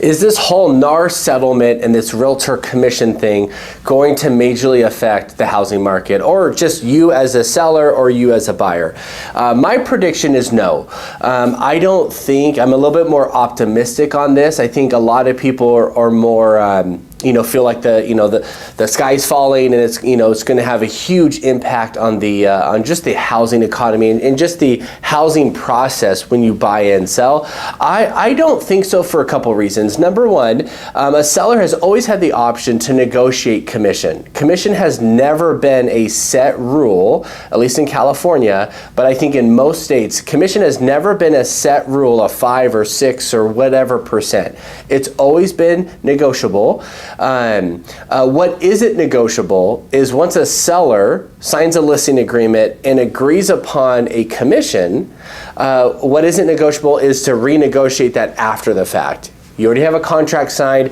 Is this whole NAR settlement and this realtor commission thing going to majorly affect the housing market, or just you as a seller or you as a buyer? My prediction is no. I don't think, I'm a little bit more optimistic on this. I think a lot of people are more, feel like the sky's falling, and it's going to have a huge impact on the on just the housing economy and just the housing process when you buy and sell. I don't think so for a couple reasons. Number one, a seller has always had the option to negotiate commission. Commission has never been a set rule, at least in California, but I think in most states, commission has never been a set rule of 5 or 6 or whatever percent. It's always been negotiable. What isn't negotiable is once a seller signs a listing agreement and agrees upon a commission, what isn't negotiable is to renegotiate that after the fact. You already have a contract signed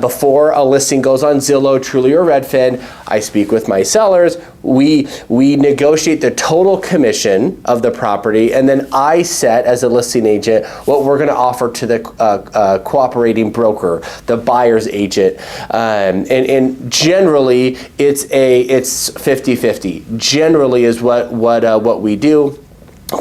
before a listing goes on Zillow, Truly, or Redfin. I speak with my sellers. We negotiate the total commission of the property, and then I set as a listing agent what we're going to offer to the cooperating broker, the buyer's agent, and generally it's 50-50. Generally is what we do.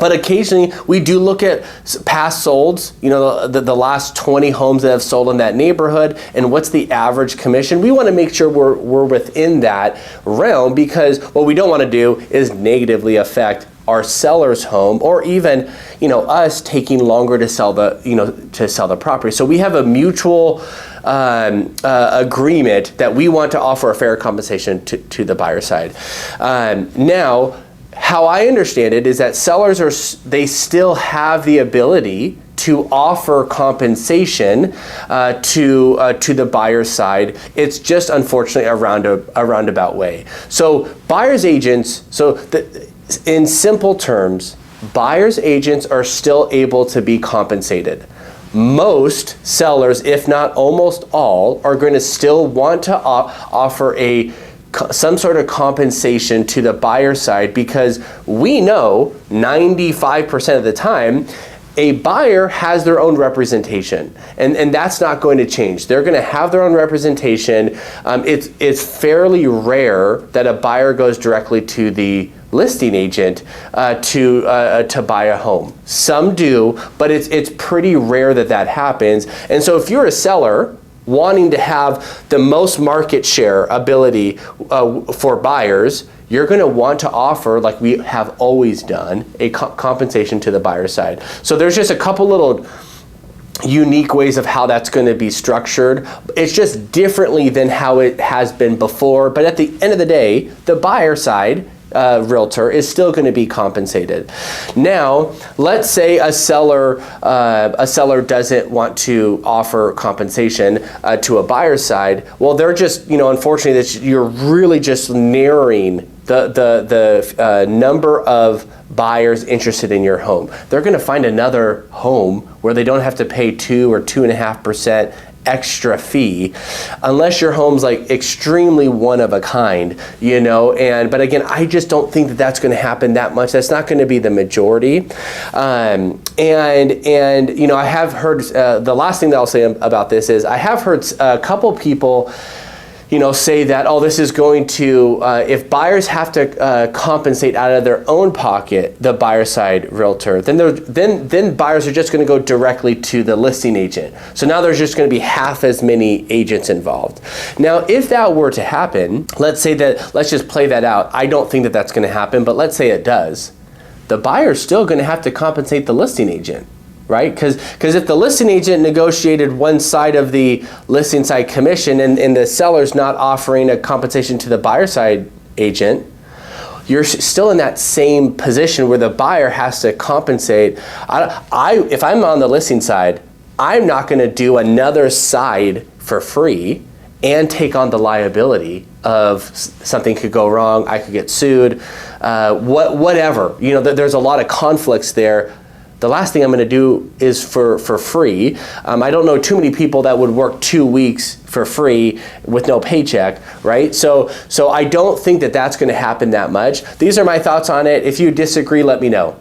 But occasionally we do look at past solds, the last 20 homes that have sold in that neighborhood, and what's the average commission. We want to make sure we're within that realm, because what we don't want to do is negatively affect our seller's home, or even us taking longer to sell the property. So we have a mutual agreement that we want to offer a fair compensation to the buyer side. Now, how I understand it is that sellers they still have the ability to offer compensation to the buyer's side. It's just unfortunately a roundabout way. So buyer's agents, in simple terms, buyer's agents are still able to be compensated. Most sellers, if not almost all, are going to still want to offer some sort of compensation to the buyer side, because we know 95% of the time a buyer has their own representation, and that's not going to change. They're going to have their own representation. It's fairly rare that a buyer goes directly to the listing agent to buy a home. Some do, but it's pretty rare that happens. And so if you're a seller wanting to have the most market share ability for buyers, you're going to want to offer, like we have always done, a compensation to the buyer side. So there's just a couple little unique ways of how that's going to be structured. It's just differently than how it has been before. But at the end of the day, the buyer side realtor is still going to be compensated. Now, let's say a seller doesn't want to offer compensation to a buyer's side. Well, they're just, unfortunately, you're really just narrowing the number of buyers interested in your home. They're going to find another home where they don't have to pay 2 or 2.5% extra fee, unless your home's like extremely one of a kind, but again, I just don't think that's going to happen that much. That's not going to be the majority. I have heard, the last thing that I'll say about this is I have heard a couple people say that, this is going to, if buyers have to compensate out of their own pocket, the buyer side realtor, then buyers are just going to go directly to the listing agent. So now there's just going to be half as many agents involved. Now, if that were to happen, let's just play that out. I don't think that's going to happen, but let's say it does. The buyer's still going to have to compensate the listing agent. Right? Because if the listing agent negotiated one side of the listing side commission and the seller's not offering a compensation to the buyer side agent, you're still in that same position where the buyer has to compensate. If I'm on the listing side, I'm not going to do another side for free and take on the liability of something could go wrong, I could get sued, whatever. There's a lot of conflicts there. The last thing I'm going to do is for free. I don't know too many people that would work 2 weeks for free with no paycheck, right? So I don't think that's going to happen that much. These are my thoughts on it. If you disagree, let me know.